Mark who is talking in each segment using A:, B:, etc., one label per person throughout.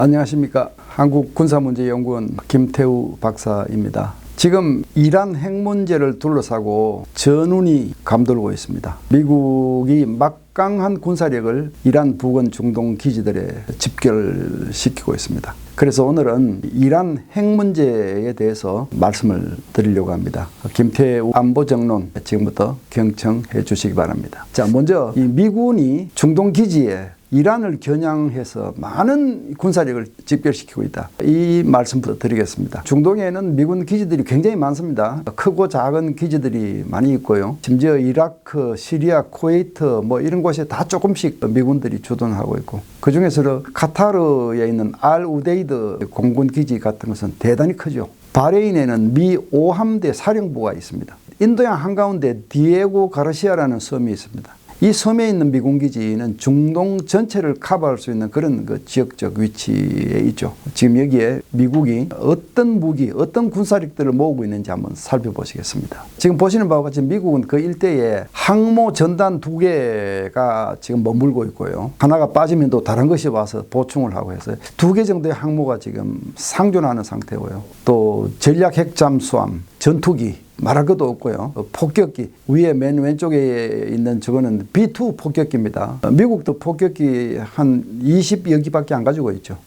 A: 안녕하십니까. 한국군사문제연구원 김태우 박사입니다. 지금 이란 핵 문제를 둘러싸고 전운이 감돌고 있습니다. 미국이 막강한 군사력을 이란 부근 중동 기지들에 집결시키고 있습니다. 그래서 오늘은 이란 핵 문제에 대해서 말씀을 드리려고 합니다. 김태우 안보정론 지금부터 경청해 주시기 바랍니다. 자, 먼저 이 미군이 중동 기지에 이란을 겨냥해서 많은 군사력을 집결시키고 있다. 이 말씀부터 드리겠습니다. 중동에는 미군 기지들이 굉장히 많습니다. 크고 작은 기지들이 많이 있고요. 심지어 이라크, 시리아, 쿠웨이트 이런 곳에 다 조금씩 미군들이 주둔하고 있고, 그 중에서 카타르에 있는 알 우데이드 공군 기지 같은 것은 대단히 크죠. 바레인에는 미 5함대 사령부가 있습니다. 인도양 한가운데 디에고 가르시아라는 섬이 있습니다. 이 섬에 있는 미군 기지는 중동 전체를 커버할 수 있는 그런 지역적 위치에 있죠. 지금 여기에 미국이 어떤 무기, 어떤 군사력들을 모으고 있는지 한번 살펴보시겠습니다. 지금 보시는 바와 같이 미국은 그 일대에 항모 전단 2개가 지금 머물고 있고요. 하나가 빠지면 또 다른 것이 와서 보충을 하고 해서 2개 정도의 항모가 지금 상존하는 상태고요. 또 전략 핵잠수함, 전투기, 말할 것도 없고요. 폭격기, 위에 맨 왼쪽에 있는 저거는 B2 폭격기입니다. 미국도 폭격기 한 20여 기밖에 안 가지고 있죠.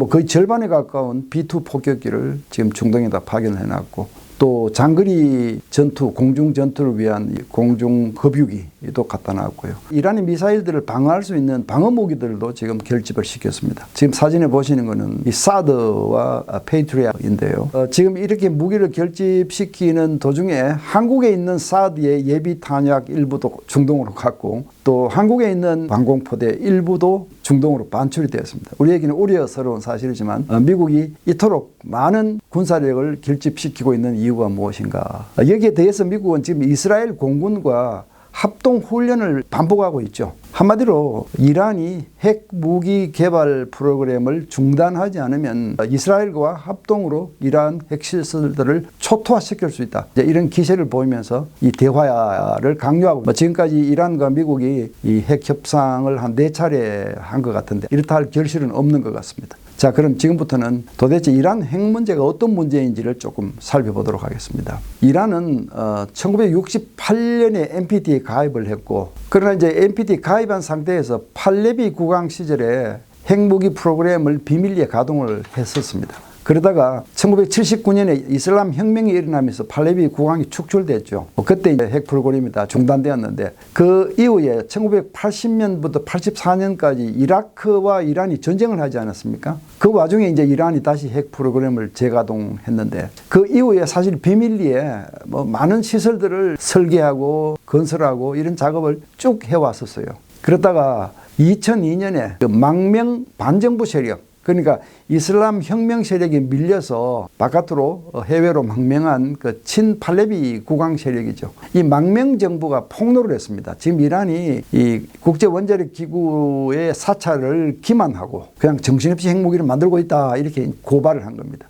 A: 거의 절반에 가까운 B2 폭격기를 지금 중동에다 파견을 해놨고, 또 장거리 전투, 공중 전투를 위한 공중 급유기도 갖다 놨고요. 이란의 미사일들을 방어할 수 있는 방어 무기들도 지금 결집을 시켰습니다. 지금 사진에 보시는 거는 이 사드와 페이트리아인데요. 지금 이렇게 무기를 결집시키는 도중에 한국에 있는 사드의 예비 탄약 일부도 중동으로 갔고, 또 한국에 있는 방공포대 일부도 중동으로 반출이 되었습니다. 우리에게는 우려스러운 사실이지만 미국이 이토록 많은 군사력을 결집시키고 있는 이유가 무엇인가? 여기에 대해서 미국은 지금 이스라엘 공군과 합동 훈련을 반복하고 있죠. 한마디로 이란이 핵 무기 개발 프로그램을 중단하지 않으면 이스라엘과 합동으로 이란 핵시설들을 초토화시킬 수 있다. 이런 기세를 보이면서 이 대화를 강요하고, 지금까지 이란과 미국이 이 핵 협상을 한 4차례 한 것 같은데 이렇다 할 결실은 없는 것 같습니다. 자, 그럼 지금부터는 도대체 이란 핵 문제가 어떤 문제인지를 조금 살펴보도록 하겠습니다. 이란은 1968년에 NPT에 가입을 했고, 그러나 이제 NPT 가입한 상태에서 팔레비 국왕 시절에 핵무기 프로그램을 비밀리에 가동을 했었습니다. 그러다가 1979년에 이슬람 혁명이 일어나면서 팔레비 국왕이 축출됐죠. 그때 이제 핵 프로그램이 다 중단되었는데, 그 이후에 1980년부터 84년까지 이라크와 이란이 전쟁을 하지 않았습니까? 그 와중에 이제 이란이 다시 핵 프로그램을 재가동했는데, 그 이후에 사실 비밀리에 많은 시설들을 설계하고 건설하고 이런 작업을 쭉 해왔었어요. 그러다가 2002년에 그 망명 반정부 세력, 그러니까 이슬람 혁명 세력이 밀려서 바깥으로 해외로 망명한 그 친팔레비 국왕 세력이죠. 이 망명 정부가 폭로를 했습니다. 지금 이란이 이 국제 원자력 기구의 사찰을 기만하고 그냥 정신없이 핵무기를 만들고 있다, 이렇게 고발을 한 겁니다.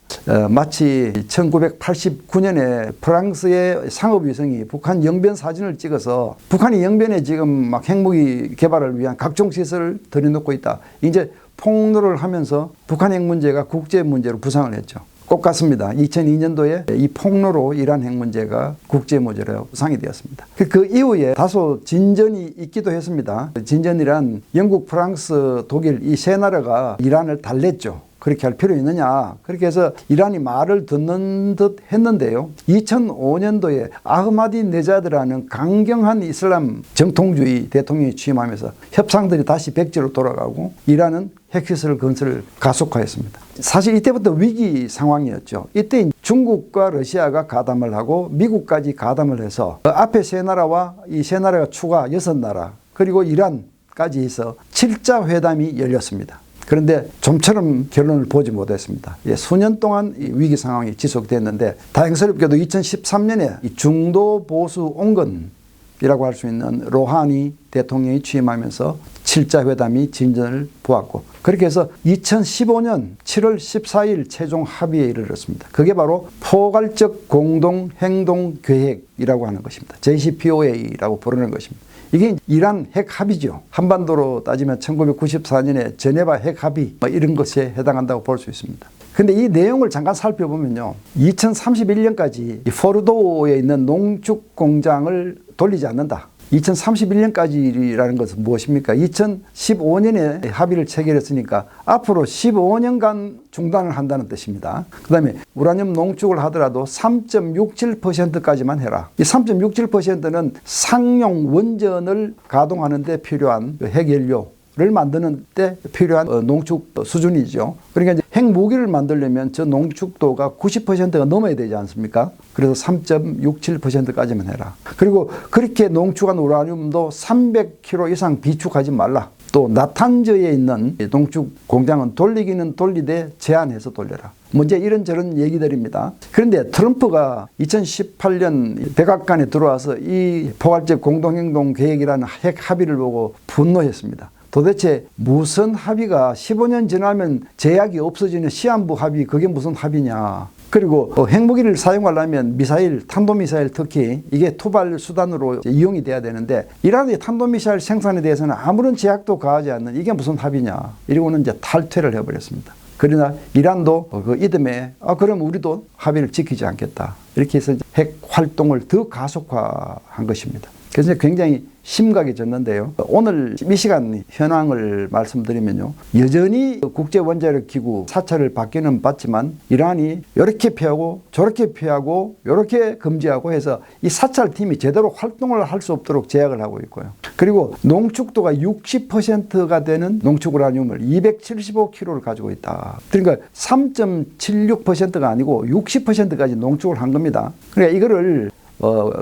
A: 마치 1989년에 프랑스의 상업위성이 북한 영변 사진을 찍어서 북한이 영변에 지금 막 핵무기 개발을 위한 각종 시설을 들여놓고 있다, 이제 폭로를 하면서 북한 핵 문제가 국제 문제로 부상을 했죠. 꼭 같습니다. 2002년도에 이 폭로로 이란 핵 문제가 국제 문제로 부상이 되었습니다. 그 이후에 다소 진전이 있기도 했습니다. 진전이란 영국, 프랑스, 독일 이 세 나라가 이란을 달랬죠. 그렇게 할 필요 있느냐. 그렇게 해서 이란이 말을 듣는 듯 했는데요. 2005년도에 아흐마디네자드라는 강경한 이슬람 정통주의 대통령이 취임하면서 협상들이 다시 백지로 돌아가고 이란은 핵시설 건설을 가속화했습니다. 사실 이때부터 위기 상황이었죠. 이때 중국과 러시아가 가담을 하고 미국까지 가담을 해서 앞에 세 나라와 이 세 나라가 추가 6나라 그리고 이란까지 해서 7자 회담이 열렸습니다. 그런데 좀처럼 결론을 보지 못했습니다. 수년 동안 이 위기 상황이 지속됐는데, 다행스럽게도 2013년에 이 중도 보수 온건이라고 할 수 있는 로하니 대통령이 취임하면서 7자 회담이 진전을 보았고, 그렇게 해서 2015년 7월 14일 최종 합의에 이르렀습니다. 그게 바로 포괄적 공동 행동 계획이라고 하는 것입니다. JCPOA라고 부르는 것입니다. 이게 이란 핵 합의죠. 한반도로 따지면 1994년에 제네바 핵 합의 이런 것에 해당한다고 볼 수 있습니다. 근데 이 내용을 잠깐 살펴보면요. 2031년까지 이 포르도에 있는 농축 공장을 돌리지 않는다. 2031년까지라는 것은 무엇입니까? 2015년에 합의를 체결했으니까 앞으로 15년간 중단을 한다는 뜻입니다. 그 다음에 우라늄 농축을 하더라도 3.67%까지만 해라. 이 3.67%는 상용 원전을 가동하는 데 필요한 핵연료 를 만드는 때 필요한 농축 수준이죠. 그러니까 이제 핵무기를 만들려면 저 농축도가 90%가 넘어야 되지 않습니까? 그래서 3.67%까지만 해라. 그리고 그렇게 농축한 우라늄도 300kg 이상 비축하지 말라. 또 나탄저에 있는 농축 공장은 돌리기는 돌리되 제한해서 돌려라. 문제 이런저런 얘기들입니다. 그런데 트럼프가 2018년 백악관에 들어와서 이 포괄적 공동행동 계획이라는 핵 합의를 보고 분노했습니다. 도대체 무슨 합의가 15년 지나면 제약이 없어지는 시한부 합의, 그게 무슨 합의냐. 그리고 핵무기를 사용하려면 미사일, 탄도미사일 특히 이게 투발 수단으로 이용이 돼야 되는데 이란의 탄도미사일 생산에 대해서는 아무런 제약도 가하지 않는 이게 무슨 합의냐. 이러고는 이제 탈퇴를 해버렸습니다. 그러나 이란도 그 이듬해 그럼 우리도 합의를 지키지 않겠다. 이렇게 해서 핵 활동을 더 가속화한 것입니다. 그래서 굉장히 심각해졌는데요. 오늘 이 시간 현황을 말씀드리면요. 여전히 국제원자력기구 사찰을 받기는 받지만 이란이 이렇게 피하고 저렇게 피하고 이렇게 금지하고 해서 이 사찰팀이 제대로 활동을 할 수 없도록 제약을 하고 있고요. 그리고 농축도가 60%가 되는 농축 우라늄을 275kg를 가지고 있다. 그러니까 3.76%가 아니고 60%까지 농축을 한 겁니다. 그러니까 이거를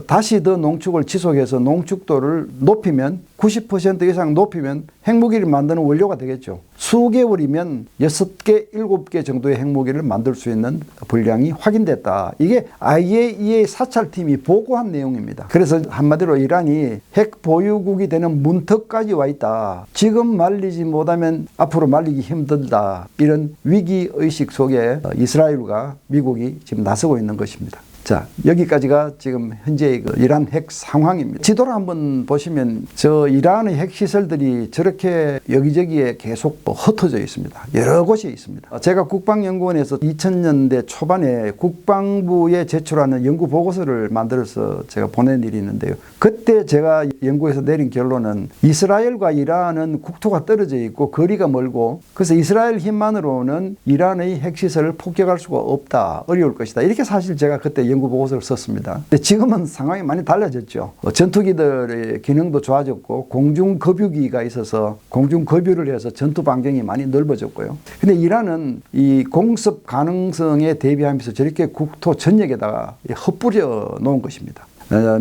A: 다시 더 농축을 지속해서 농축도를 높이면 90% 이상 높이면 핵무기를 만드는 원료가 되겠죠. 수개월이면 6개, 7개 정도의 핵무기를 만들 수 있는 분량이 확인됐다. 이게 IAEA 사찰팀이 보고한 내용입니다. 그래서 한마디로 이란이 핵 보유국이 되는 문턱까지 와 있다. 지금 말리지 못하면 앞으로 말리기 힘들다. 이런 위기의식 속에 이스라엘과 미국이 지금 나서고 있는 것입니다. 자, 여기까지가 지금 현재 이란 핵 상황입니다. 지도를 한번 보시면 저 이란의 핵 시설들이 저렇게 여기저기에 계속 흩어져 있습니다. 여러 곳이 있습니다. 제가 국방연구원에서 2000년대 초반에 국방부에 제출하는 연구 보고서를 만들어서 제가 보낸 일이 있는데요. 그때 제가 연구에서 내린 결론은 이스라엘과 이란은 국토가 떨어져 있고 거리가 멀고 그래서 이스라엘 힘만으로는 이란의 핵시설을 폭격할 수가 없다. 어려울 것이다. 이렇게 사실 제가 그때 연구 보고서를 썼습니다. 근데 지금은 상황이 많이 달라졌죠. 전투기들의 기능도 좋아졌고 공중급유기가 있어서 공중급유를 해서 전투 반경이 많이 넓어졌고요. 근데 이란은 이 공습 가능성에 대비하면서 저렇게 국토 전역에다가 흩뿌려 놓은 것입니다.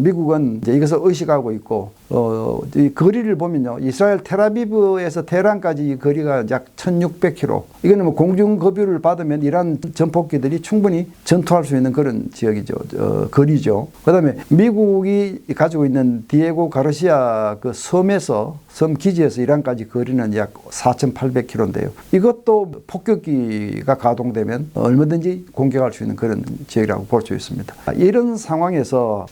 A: 미국은 이제 이것을 의식하고 있고 이 거리를 보면요. 이스라엘 텔아비브에서 테헤란까지 이 거리가 약 1600km. 이거는 뭐 공중급유를 받으면 이란 전폭기들이 충분히 전투할 수 있는 그런 지역이죠. 거리죠. 그다음에 미국이 가지고 있는 디에고 가르시아 그 섬에서 섬 기지에서 이란까지 거리는 약 4800km인데요. 이것도 폭격기가 가동되면 얼마든지 공격할 수 있는 그런 지역이라고 볼 수 있습니다. 이런 상황에서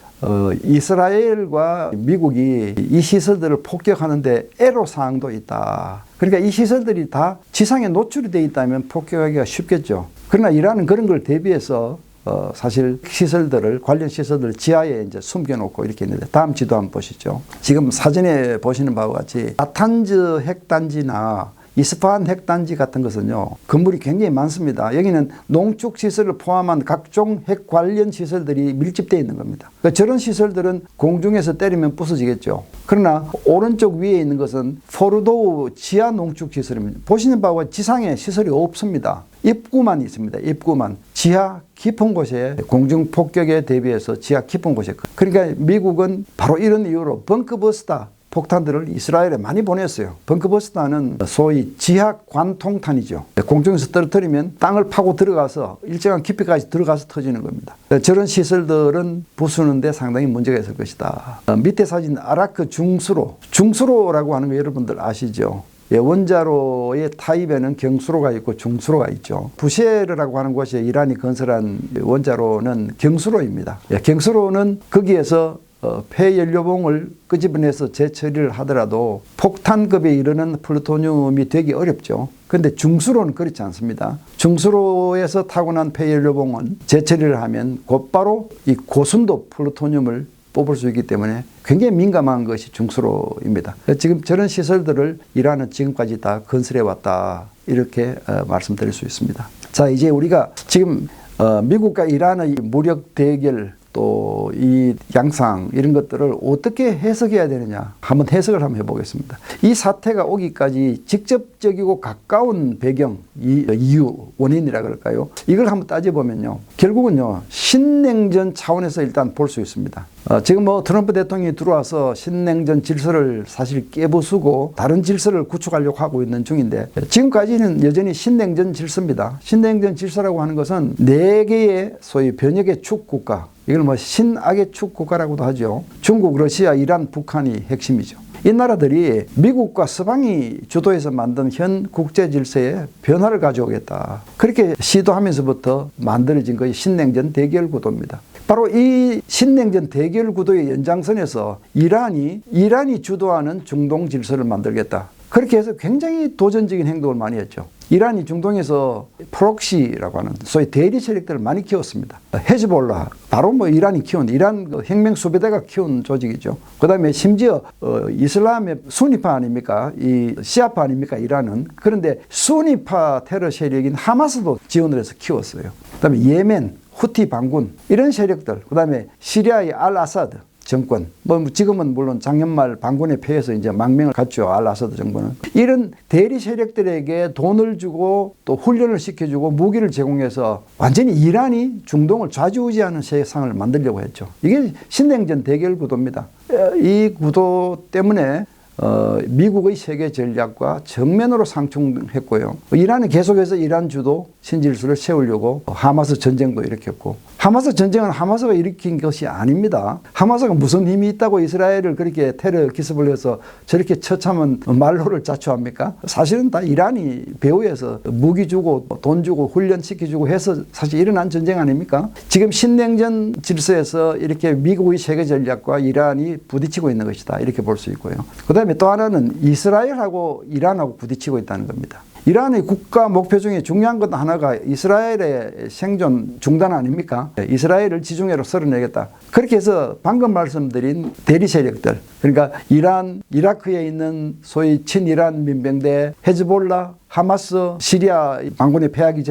A: 이스라엘과 미국이 이 시설들을 폭격하는데 애로사항도 있다. 그러니까 이 시설들이 다 지상에 노출이 되어 있다면 폭격하기가 쉽겠죠. 그러나 이란은 그런 걸 대비해서 사실 시설들을 관련 시설들을 지하에 이제 숨겨놓고 이렇게 있는데 다음 지도 한번 보시죠. 지금 사진에 보시는 바와 같이 나탄즈 핵단지나 이스파한 핵단지 같은 것은요 건물이 굉장히 많습니다. 여기는 농축시설을 포함한 각종 핵 관련 시설들이 밀집되어 있는 겁니다. 그러니까 저런 시설들은 공중에서 때리면 부서지겠죠. 그러나 오른쪽 위에 있는 것은 포르도우 지하 농축시설입니다. 보시는 바와 지상에 시설이 없습니다. 입구만 있습니다. 입구만. 지하 깊은 곳에 공중 폭격에 대비해서 지하 깊은 곳에. 그러니까 미국은 바로 이런 이유로 벙커버스터 폭탄들을 이스라엘에 많이 보냈어요. 벙커버스터는 소위 지하 관통탄이죠. 공중에서 떨어뜨리면 땅을 파고 들어가서 일정한 깊이까지 들어가서 터지는 겁니다. 저런 시설들은 부수는데 상당히 문제가 있을 것이다. 밑에 사진 아라크 중수로라고 하는 거 여러분들 아시죠? 원자로의 타입에는 경수로가 있고 중수로가 있죠. 부쉐르라고 하는 곳에 이란이 건설한 원자로는 경수로입니다. 경수로는 거기에서 폐연료봉을 끄집어내서 재처리를 하더라도 폭탄급에 이르는 플루토늄이 되기 어렵죠. 그런데 중수로는 그렇지 않습니다. 중수로에서 타고난 폐연료봉은 재처리를 하면 곧바로 이 고순도 플루토늄을 뽑을 수 있기 때문에 굉장히 민감한 것이 중수로입니다. 지금 저런 시설들을 이란은 지금까지 다 건설해 왔다, 이렇게 말씀드릴 수 있습니다. 자, 이제 우리가 지금 미국과 이란의 무력 대결, 또 이 양상, 이런 것들을 어떻게 해석해야 되느냐, 한번 해석을 한번 해보겠습니다. 이 사태가 오기까지 직접적이고 가까운 배경, 이유, 원인이라 그럴까요? 이걸 한번 따져보면요, 결국은요, 신냉전 차원에서 일단 볼 수 있습니다. 지금 트럼프 대통령이 들어와서 신냉전 질서를 사실 깨부수고 다른 질서를 구축하려고 하고 있는 중인데, 지금까지는 여전히 신냉전 질서입니다. 신냉전 질서라고 하는 것은 4개의 소위 변혁의 축 국가, 이걸 신악의 축 국가라고도 하죠. 중국, 러시아, 이란, 북한이 핵심이죠. 이 나라들이 미국과 서방이 주도해서 만든 현 국제 질서에 변화를 가져오겠다, 그렇게 시도하면서부터 만들어진 것이 신냉전 대결 구도입니다. 바로 이 신냉전 대결 구도의 연장선에서 이란이 주도하는 중동 질서를 만들겠다, 그렇게 해서 굉장히 도전적인 행동을 많이 했죠. 이란이 중동에서 프록시라고 하는 소위 대리 세력들을 많이 키웠습니다. 헤즈볼라, 바로 이란이 키운, 이란 혁명 수비대가 키운 조직이죠. 그 다음에 심지어 이슬람의 수니파 아닙니까? 이 시아파 아닙니까? 이란은. 그런데 수니파 테러 세력인 하마스도 지원을 해서 키웠어요. 그 다음에 예멘, 후티 반군, 이런 세력들, 그 다음에 시리아의 알-아사드 정권, 지금은 물론 작년 말 반군에 패해서 이제 망명을 갖죠, 알-아사드 정권은. 이런 대리 세력들에게 돈을 주고 또 훈련을 시켜주고 무기를 제공해서 완전히 이란이 중동을 좌지우지하는 세상을 만들려고 했죠. 이게 신냉전 대결 구도입니다. 이 구도 때문에 미국의 세계 전략과 정면으로 상충했고요. 이란은 계속해서 이란 주도 신질서를 세우려고 하마스 전쟁도 일으켰고, 하마스 전쟁은 하마스가 일으킨 것이 아닙니다. 하마스가 무슨 힘이 있다고 이스라엘을 그렇게 테러 기습을 해서 저렇게 처참한 말로를 자초합니까? 사실은 다 이란이 배후에서 무기 주고 돈 주고 훈련시켜주고 해서 사실 일어난 전쟁 아닙니까? 지금 신냉전 질서에서 이렇게 미국의 세계 전략과 이란이 부딪히고 있는 것이다, 이렇게 볼 수 있고요. 그 다음에 또 하나는 이스라엘하고 이란하고 부딪히고 있다는 겁니다. 이란의 국가 목표 중에 중요한 것 하나가 이스라엘의 생존 중단 아닙니까? 이스라엘을 지중해로 쓸어내겠다. 그렇게 해서 방금 말씀드린 대리 세력들, 그러니까 이란, 이라크에 있는 소위 친이란 민병대, 헤즈볼라, 하마스, 시리아 반군에 패하기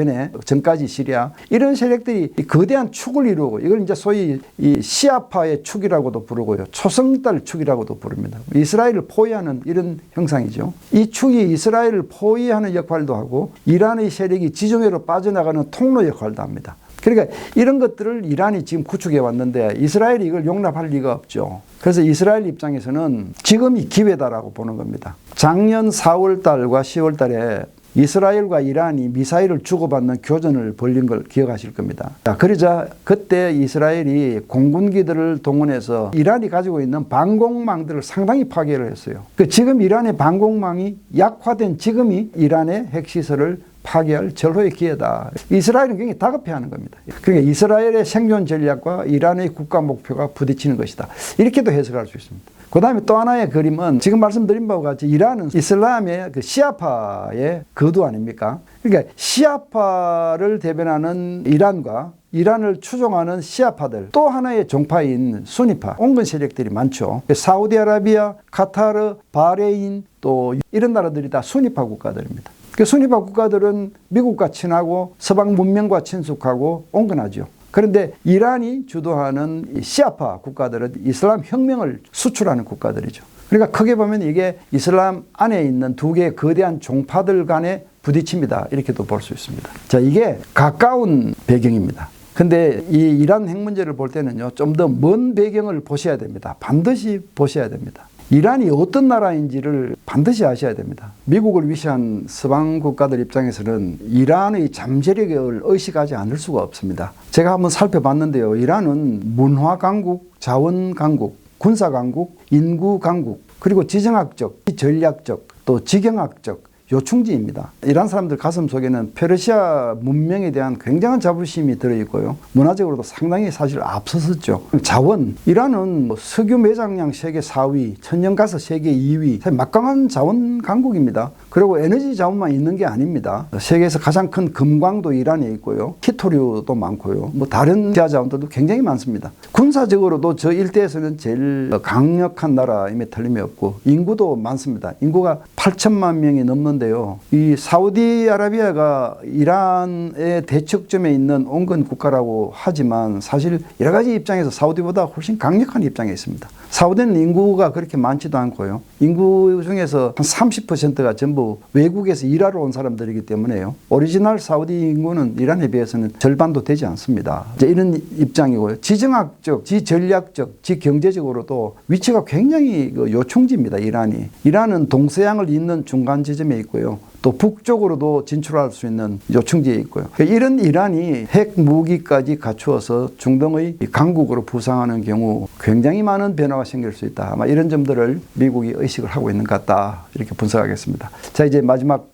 A: 전까지 시리아, 이런 세력들이 거대한 축을 이루고, 이걸 이제 소위 이 시아파의 축이라고도 부르고요, 초승달 축이라고도 부릅니다. 이스라엘을 포위하는 이런 형상이죠. 이 축이 이스라엘을 포위하는 역할도 하고 이란의 세력이 지중해로 빠져나가는 통로 역할도 합니다. 그러니까 이런 것들을 이란이 지금 구축해 왔는데 이스라엘이 이걸 용납할 리가 없죠. 그래서 이스라엘 입장에서는 지금이 기회다라고 보는 겁니다. 작년 4월 달과 10월 달에 이스라엘과 이란이 미사일을 주고받는 교전을 벌인 걸 기억하실 겁니다. 그러자 그때 이스라엘이 공군기들을 동원해서 이란이 가지고 있는 방공망들을 상당히 파괴를 했어요. 지금 이란의 방공망이 약화된 지금이 이란의 핵시설을 파괴할 절호의 기회다. 이스라엘은 굉장히 다급해하는 겁니다. 그러니까 이스라엘의 생존 전략과 이란의 국가 목표가 부딪히는 것이다, 이렇게도 해석할 수 있습니다. 그 다음에 또 하나의 그림은 지금 말씀드린 바와 같이 이란은 이슬람의 시아파의 거두 아닙니까? 그러니까 시아파를 대변하는 이란과 이란을 추종하는 시아파들, 또 하나의 종파인 수니파, 온건 세력들이 많죠. 사우디아라비아, 카타르, 바레인, 또 이런 나라들이 다 수니파 국가들입니다. 수니파 국가들은 미국과 친하고 서방 문명과 친숙하고 온건하죠. 그런데 이란이 주도하는 시아파 국가들은 이슬람 혁명을 수출하는 국가들이죠. 그러니까 크게 보면 이게 이슬람 안에 있는 두 개의 거대한 종파들 간의 부딪힘이다, 이렇게도 볼 수 있습니다. 자, 이게 가까운 배경입니다. 근데 이 이란 핵 문제를 볼 때는요, 좀 더 먼 배경을 보셔야 됩니다. 반드시 보셔야 됩니다. 이란이 어떤 나라인지를 반드시 아셔야 됩니다. 미국을 위시한 서방 국가들 입장에서는 이란의 잠재력을 의식하지 않을 수가 없습니다. 제가 한번 살펴봤는데요, 이란은 문화 강국, 자원 강국, 군사 강국, 인구 강국, 그리고 지정학적, 전략적, 또 지경학적, 요충지입니다. 이란 사람들 가슴 속에는 페르시아 문명에 대한 굉장한 자부심이 들어있고요. 문화적으로도 상당히 사실 앞섰었죠. 자원, 이란은 뭐 석유 매장량 세계 4위, 천연가스 세계 2위, 막강한 자원 강국입니다. 그리고 에너지 자원만 있는 게 아닙니다. 세계에서 가장 큰 금광도 이란에 있고요. 히토류도 많고요. 뭐 다른 지하 자원들도 굉장히 많습니다. 군사적으로도 저 일대에서는 제일 강력한 나라임에 틀림이 없고 인구도 많습니다. 인구가 8천만 명이 넘는데요. 이 사우디아라비아가 이란의 대척점에 있는 온건 국가라고 하지만 사실 여러 가지 입장에서 사우디보다 훨씬 강력한 입장에 있습니다. 사우디는 인구가 그렇게 많지도 않고요. 인구 중에서 한 30%가 전부 외국에서 일하러 온 사람들이기 때문에요. 오리지널 사우디 인구는 이란에 비해서는 절반도 되지 않습니다. 이제 이런 입장이고요. 지정학적, 지전략적, 지경제적으로도 위치가 굉장히 요충지입니다. 이란이. 이란은 동서양을 잇는 중간 지점에 있고요. 또 북쪽으로도 진출할 수 있는 요충지에 있고요. 이런 이란이 핵 무기까지 갖추어서 중동의 강국으로 부상하는 경우 굉장히 많은 변화가 생길 수 있다. 아마 이런 점들을 미국이 의식을 하고 있는 것 같다. 이렇게 분석하겠습니다. 자, 이제 마지막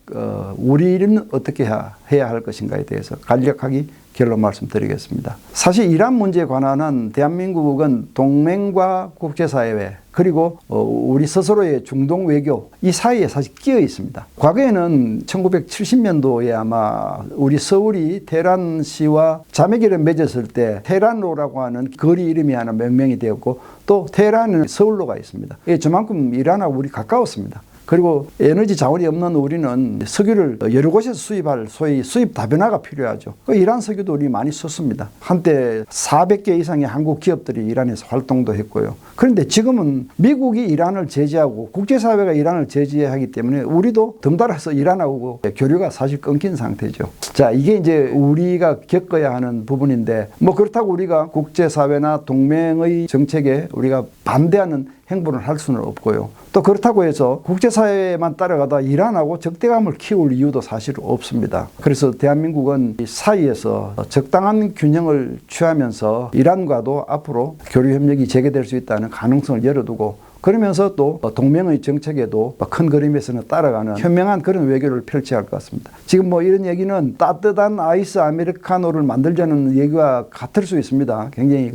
A: 우리는 어떻게 해야 할 것인가에 대해서 간략하게 결론 말씀드리겠습니다. 사실 이란 문제에 관한 대한민국은 동맹과 국제사회 그리고 우리 스스로의 중동 외교 이 사이에 사실 끼어 있습니다. 과거에는 1970년도에 아마 우리 서울이 테헤란시와 자매기를 맺었을 때 테헤란로라고 하는 거리 이름이 하나 명명이 되었고 또 테헤란은 서울로가 있습니다. 저만큼 이란하고 우리 가까웠습니다. 그리고 에너지 자원이 없는 우리는 석유를 여러 곳에서 수입할 소위 수입 다변화가 필요하죠. 이란 석유도 우리 많이 썼습니다. 한때 400개 이상의 한국 기업들이 이란에서 활동도 했고요. 그런데 지금은 미국이 이란을 제재하고 국제사회가 이란을 제재하기 때문에 우리도 덩달아서 이란하고 교류가 사실 끊긴 상태죠. 자, 이게 이제 우리가 겪어야 하는 부분인데 뭐 그렇다고 우리가 국제사회나 동맹의 정책에 우리가 반대하는 행보를 할 수는 없고요. 또 그렇다고 해서 국제사회만 따라가다 이란하고 적대감을 키울 이유도 사실 없습니다. 그래서 대한민국은 이 사이에서 적당한 균형을 취하면서 이란과도 앞으로 교류 협력이 재개될 수 있다는 가능성을 열어두고 그러면서 또 동맹의 정책에도 큰 그림에서는 따라가는 현명한 그런 외교를 펼쳐야 할 것 같습니다. 지금 뭐 이런 얘기는 따뜻한 아이스 아메리카노를 만들자는 얘기와 같을 수 있습니다. 굉장히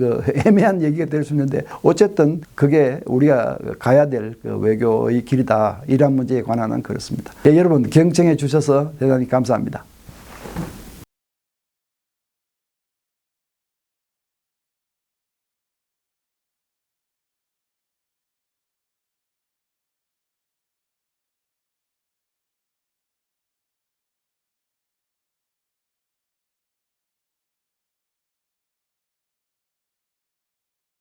A: 애매한 얘기가 될 수 있는데 어쨌든 그게 우리가 가야 될 외교의 길이다. 이란 문제에 관한은 그렇습니다. 네, 여러분 경청해 주셔서 대단히 감사합니다.